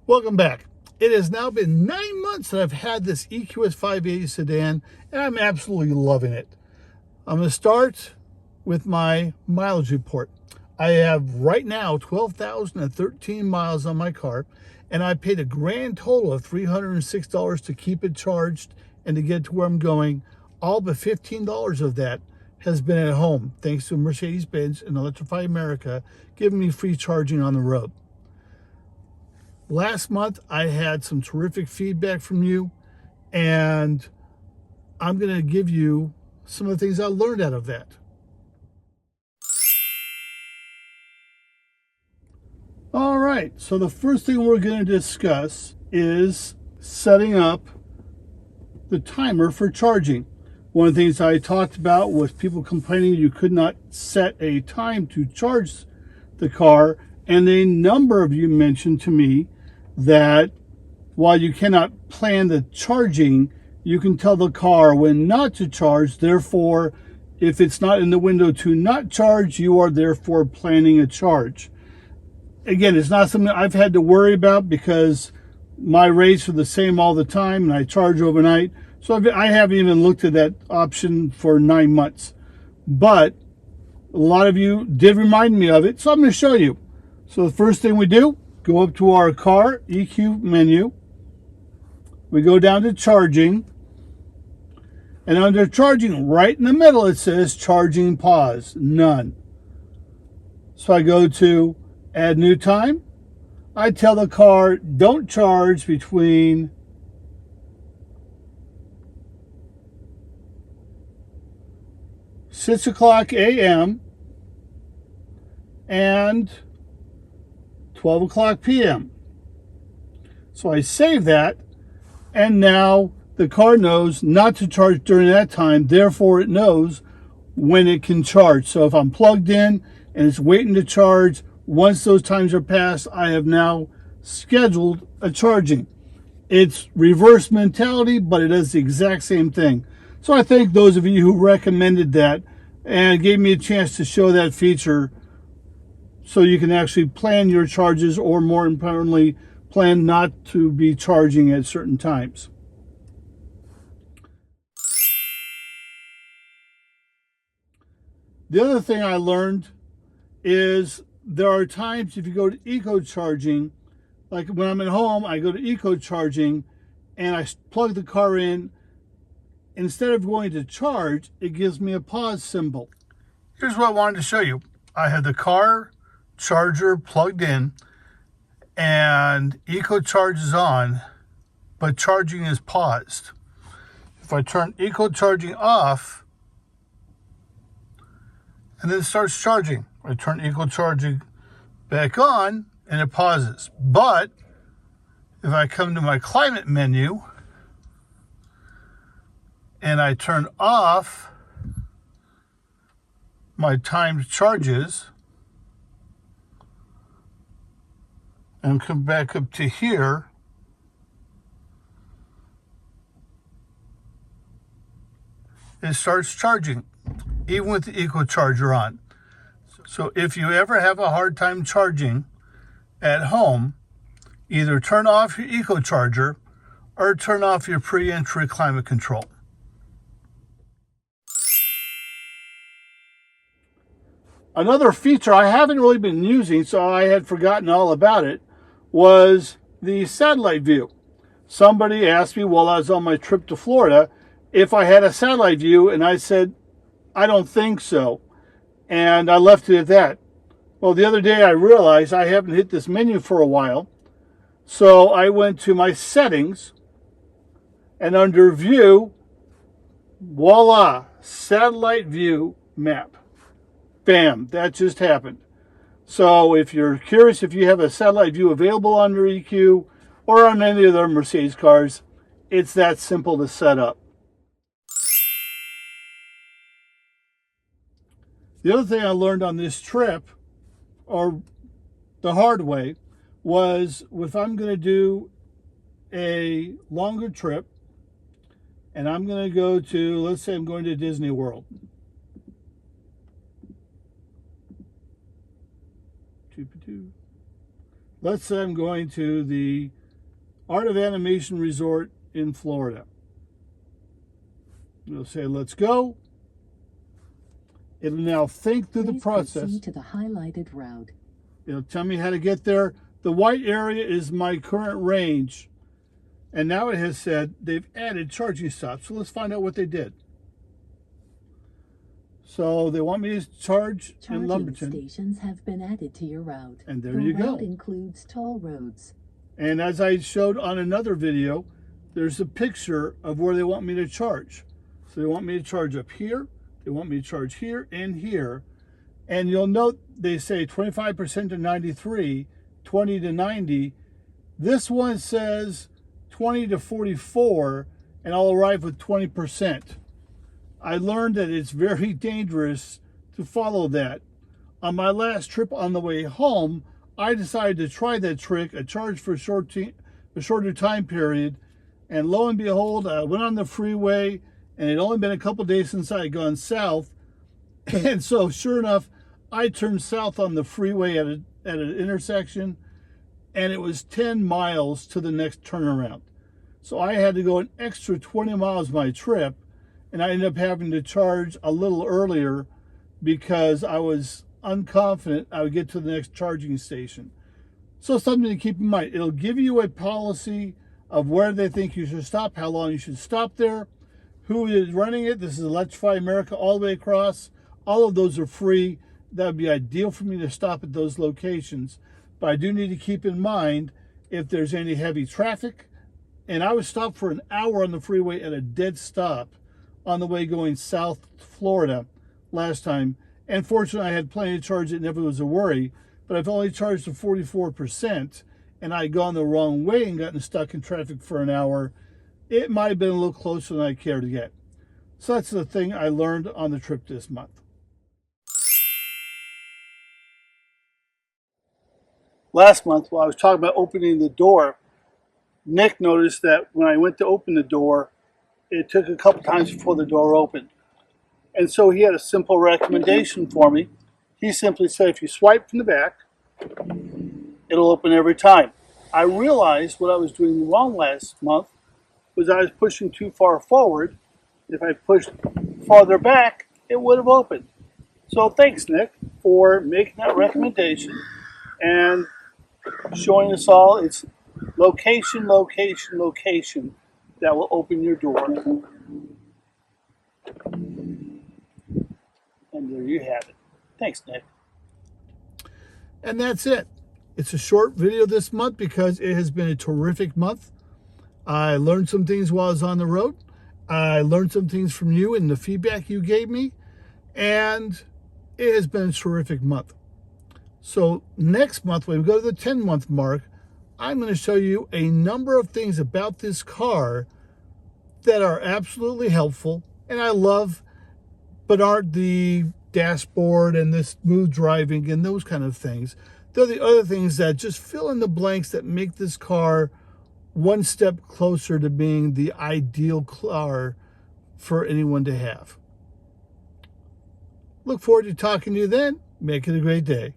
Welcome back. It has now been 9 months that I've had this EQS 580 sedan, and I'm absolutely loving it. I'm going to start with my mileage report. I have right now 12,013 miles on my car, and I paid a grand total of $306 to keep it charged and to get to where I'm going. All but $15 of that has been at home, thanks to Mercedes-Benz and Electrify America giving me free charging on the road. Last month, I had some terrific feedback from you, and I'm going to give you some of the things I learned out of that. All right, so the first thing we're going to discuss is setting up the timer for charging. One of the things I talked about was people complaining you could not set a time to charge the car, and a number of you mentioned to me that while you cannot plan the charging, you can tell the car when not to charge. Therefore, if it's not in the window to not charge, you are therefore planning a charge. Again, it's not something I've had to worry about because my rates are the same all the time and I charge overnight. So I haven't even looked at that option for 9 months. But a lot of you did remind me of it, so I'm going to show you. So the first thing we do, go up to our car EQ menu. We go down to charging. And under charging, right in the middle, it says charging pause, none. So I go to add new time. I tell the car, don't charge between 6 o'clock a.m. and 12 o'clock p.m. So I save that, and now the car knows not to charge during that time. Therefore, it knows when it can charge. So if I'm plugged in and it's waiting to charge, once those times are passed, I have now scheduled a charging. It's reverse mentality, but it does the exact same thing. So I thank those of you who recommended that and gave me a chance to show that feature so you can actually plan your charges, or more importantly, plan not to be charging at certain times. The other thing I learned is there are times if you go to eco charging, like when I'm at home, I go to eco charging and I plug the car in. Instead of going to charge, it gives me a pause symbol. Here's what I wanted to show you. I had the car charger plugged in and eco charge is on, but charging is paused. If I turn eco charging off and then it starts charging, I turn eco charging back on and it pauses. But if I come to my climate menu and I turn off my timed charges and come back up to here, it starts charging, even with the eco charger on. So if you ever have a hard time charging at home, either turn off your eco charger or turn off your pre-entry climate control. Another feature I haven't really been using, so I had forgotten all about it, was the satellite view. Somebody asked me while I was on my trip to Florida if I had a satellite view, and I said, I don't think so. And I left it at that. Well, the other day I realized I haven't hit this menu for a while. So I went to my settings, and under view, voila, satellite view map. Bam, that just happened. So if you're curious if you have a satellite view available on your EQ or on any of the Mercedes cars, it's that simple to set up. The other thing I learned on this trip, or the hard way, was if I'm going to do a longer trip and I'm going to go to, let's say I'm going to Disney World. Let's say I'm going to the Art of Animation Resort in Florida. It'll say, let's go. It'll now think through the process. Proceed to the highlighted route. It'll tell me how to get there. The white area is my current range. And now it has said they've added charging stops. So let's find out what they did. So they want me to charge in Lumberton. Charging stations have been added to your route. And there you go. The route includes toll roads. And as I showed on another video, there's a picture of where they want me to charge. So they want me to charge up here. They want me to charge here and here. And you'll note they say 25% to 93, 20 to 90. This one says 20 to 44, and I'll arrive with 20%. I learned that it's very dangerous to follow that. On my last trip on the way home, I decided to try that trick. I charged for a shorter time period, and lo and behold, I went on the freeway, and it had only been a couple days since I had gone south. And so sure enough, I turned south on the freeway at an intersection, and it was 10 miles to the next turnaround. So I had to go an extra 20 miles my trip, and I ended up having to charge a little earlier because I was unconfident I would get to the next charging station. So something to keep in mind. It'll give you a policy of where they think you should stop, how long you should stop there, who is running it. This is Electrify America all the way across. All of those are free. That would be ideal for me to stop at those locations. But I do need to keep in mind if there's any heavy traffic. And I was stopped for an hour on the freeway at a dead stop on the way going south to Florida last time. And fortunately, I had plenty to charge. It never was a worry. But I've only charged to 44%, and I had gone the wrong way and gotten stuck in traffic for an hour. It might have been a little closer than I care to get. So that's the thing I learned on the trip this month. Last month, while I was talking about opening the door, Nick noticed that when I went to open the door, it took a couple times before the door opened. And so he had a simple recommendation for me. He simply said, if you swipe from the back, it'll open every time. I realized what I was doing wrong last month was I was pushing too far forward. If I pushed farther back, it would have opened. So thanks, Nick, for making that recommendation and showing us all it's location, location, location that will open your door. And there you have it. Thanks, Nick. And that's it. It's a short video this month because it has been a terrific month. I learned some things while I was on the road. I learned some things from you and the feedback you gave me. And it has been a terrific month. So next month, when we go to the 10-month mark, I'm going to show you a number of things about this car that are absolutely helpful and I love, but aren't the dashboard and the smooth driving and those kind of things. They're the other things that just fill in the blanks that make this car one step closer to being the ideal car for anyone to have. Look forward to talking to you then. Make it a great day.